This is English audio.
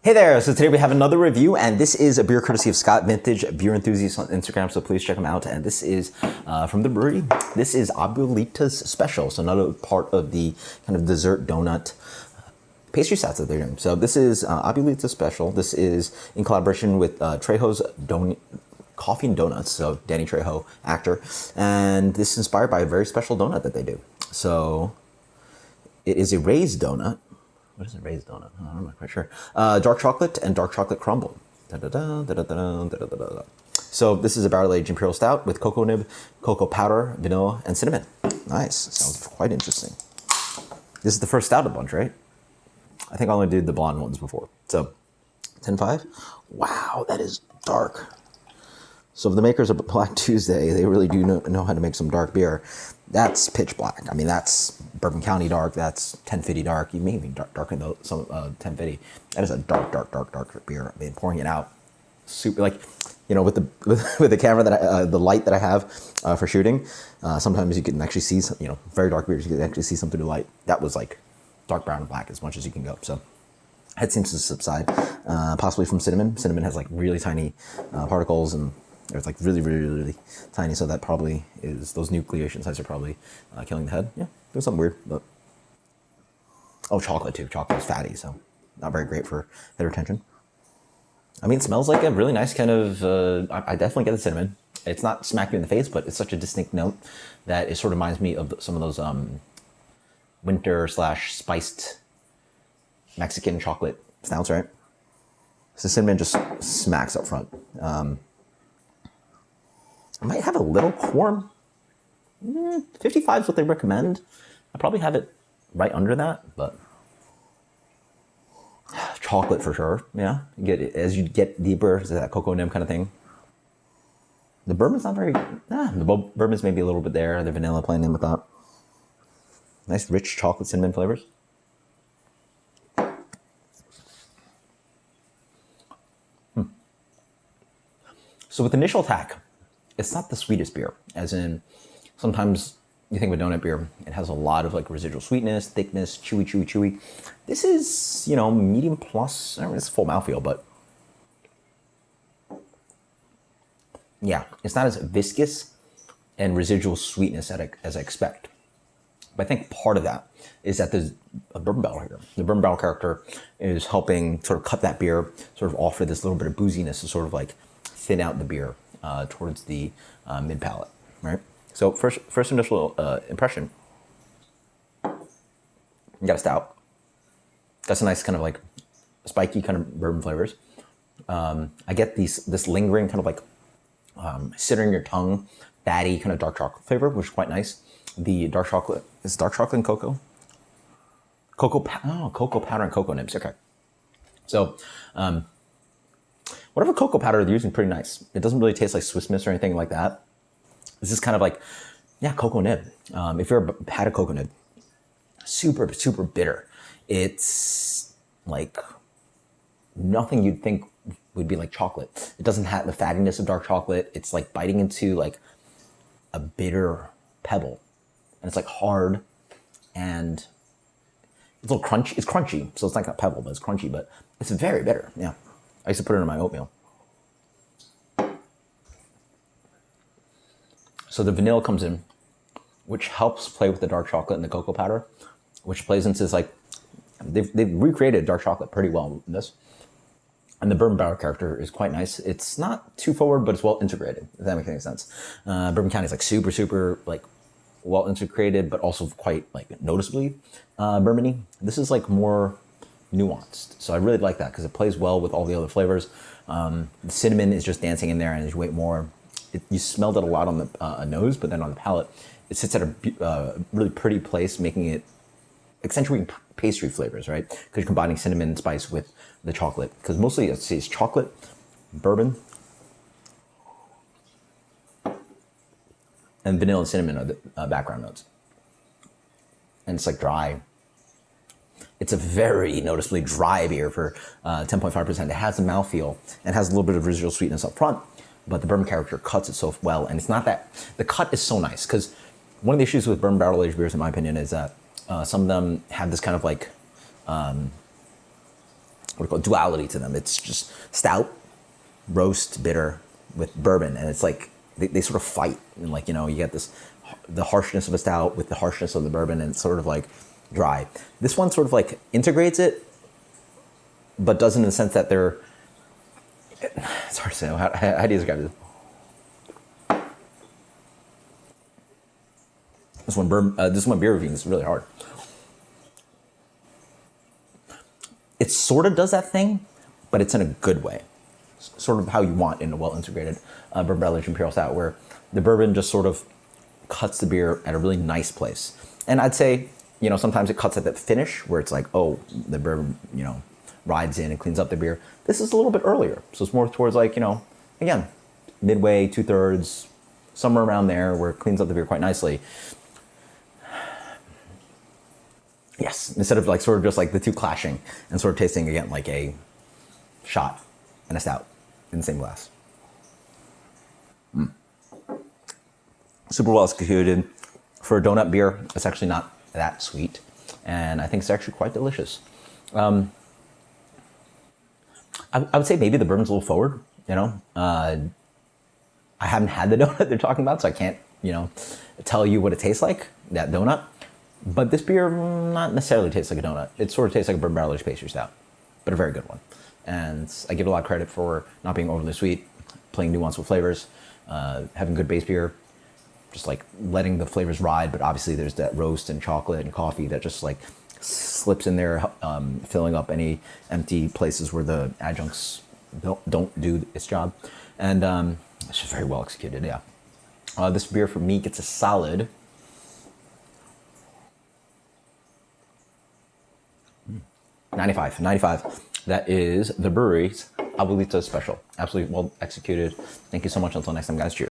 Hey there, so today we have another review, and this is a beer courtesy of Scott Vintage, beer enthusiast on Instagram, so please check him out. And this is from the brewery. This is Abuelita's Special, so another part of the kind of dessert donut pastry sets that they're doing. So this is Abuelita's Special. This is in collaboration with Trejo's Coffee and Donuts, so Danny Trejo, actor. And this is inspired by a very special donut that they do. So it is a raised donut. What is a raised donut? I'm not quite sure. Dark chocolate and dark chocolate crumble. So this is a barrel-aged imperial stout with cocoa nib, cocoa powder, vanilla, and cinnamon. Nice. Sounds quite interesting. This is the first stout of the bunch, right? I think I only did the blonde ones before. So 10.5. Wow, that is dark. So if the makers of Black Tuesday, they really do know how to make some dark beer. That's pitch black. I mean, that's Bourbon County dark. That's 1050 dark. You may even darker than some 1050. That is a dark beer. I mean, pouring it out, super like, you know, with the camera that the light that I have for shooting. Sometimes you can actually see some, you know, very dark beers. You can actually see something through the light. That was like dark brown and black as much as you can go. So it seems to subside, possibly from cinnamon. Cinnamon has like really tiny particles, and it's like really tiny, so that probably is, those nucleation sites are probably killing the head. Yeah, doing something weird, but... Oh, chocolate too. Chocolate is fatty, so not very great for head retention. I mean, it smells like a really nice kind of... I definitely get the cinnamon. It's not smack you in the face, but it's such a distinct note that it sort of reminds me of some of those winter/spiced Mexican chocolate stouts, right? So cinnamon just smacks up front. I might have a little corn. 55 is what they recommend. I probably have it right under that, but chocolate for sure. Yeah, as you get deeper, it's that cocoa nib kind of thing. The bourbon's not very. The bourbon's maybe a little bit there. The vanilla playing in with that. Nice rich chocolate cinnamon flavors. So with initial attack, it's not the sweetest beer, as in sometimes you think of a donut beer, it has a lot of like residual sweetness, thickness, chewy. This is, you know, medium plus. I mean, it's full mouthfeel, but yeah, it's not as viscous and residual sweetness as I expect. But I think part of that is that there's a bourbon barrel here. The bourbon barrel character is helping sort of cut that beer, sort of offer this little bit of booziness to sort of like thin out the beer towards the mid palate, right? So first initial impression, you got a stout. Got some nice kind of like spiky kind of bourbon flavors. I get this lingering kind of like sitting in your tongue, fatty kind of dark chocolate flavor, which is quite nice. The dark chocolate is dark chocolate and cocoa. Cocoa powder and cocoa nibs. Okay, so. Whatever cocoa powder they're using, pretty nice. It doesn't really taste like Swiss Miss or anything like that. This is kind of like, yeah, cocoa nib. If you've had a cocoa nib, super bitter. It's like nothing you'd think would be like chocolate. It doesn't have the fattiness of dark chocolate. It's like biting into like a bitter pebble. And it's like hard and it's a little crunchy. It's crunchy, so it's like a pebble, but it's crunchy, but it's very bitter, yeah. I used to put it in my oatmeal. So the vanilla comes in, which helps play with the dark chocolate and the cocoa powder, which plays into this like, they've recreated dark chocolate pretty well in this. And the bourbon barrel character is quite nice. It's not too forward, but it's well integrated, if that makes any sense. Bourbon County is like super like well integrated, but also quite like noticeably bourbony. This is like more nuanced, so I really like that because it plays well with all the other flavors. The cinnamon is just dancing in there, and as you wait more, you smelled it a lot on the nose, but then on the palate, it sits at a really pretty place, making it accentuating pastry flavors, right? Because you're combining cinnamon and spice with the chocolate. Because mostly it's chocolate, bourbon, and vanilla and cinnamon are the background notes, and it's like dry. It's a very noticeably dry beer for 10.5%. It has a mouthfeel and has a little bit of residual sweetness up front, but the bourbon character cuts it so well. And it's not that, the cut is so nice, because one of the issues with bourbon barrel aged beers, in my opinion, is that some of them have this kind of like what do you call it, duality to them. It's just stout, roast, bitter with bourbon, and it's like they sort of fight, and like, you know, you get this the harshness of a stout with the harshness of the bourbon, and it's sort of like dry. This one sort of like integrates it, but doesn't in the sense that they're. It's hard to say. How do you describe this? This one beer reviewing is really hard. It sort of does that thing, but it's in a good way. Sort of how you want in a well-integrated bourbon barrel aged imperial stout, where the bourbon just sort of cuts the beer at a really nice place. And I'd say, you know, sometimes it cuts at the finish where it's like, oh, the bourbon, you know, rides in and cleans up the beer. This is a little bit earlier, so it's more towards like, you know, again, midway, 2/3, somewhere around there, where it cleans up the beer quite nicely. Yes, instead of like sort of just like the two clashing and sort of tasting again like a shot and a stout in the same glass. Super well executed. For a donut beer, it's actually not that sweet, and I think it's actually quite delicious. I would say maybe the bourbon's a little forward, you know. I haven't had the donut they're talking about, so I can't, you know, tell you what it tastes like, that donut. But this beer not necessarily tastes like a donut. It sort of tastes like a bourbon barrel aged pastry stout, but a very good one. And I give it a lot of credit for not being overly sweet, playing nuance with flavors, having good base beer, just like letting the flavors ride. But obviously there's that roast and chocolate and coffee that just like slips in there, filling up any empty places where the adjuncts don't do its job. And it's just very well executed, yeah. This beer for me gets a solid 95. That is the Bruery's Abuelita special. Absolutely well executed. Thank you so much. Until next time, guys. Cheers.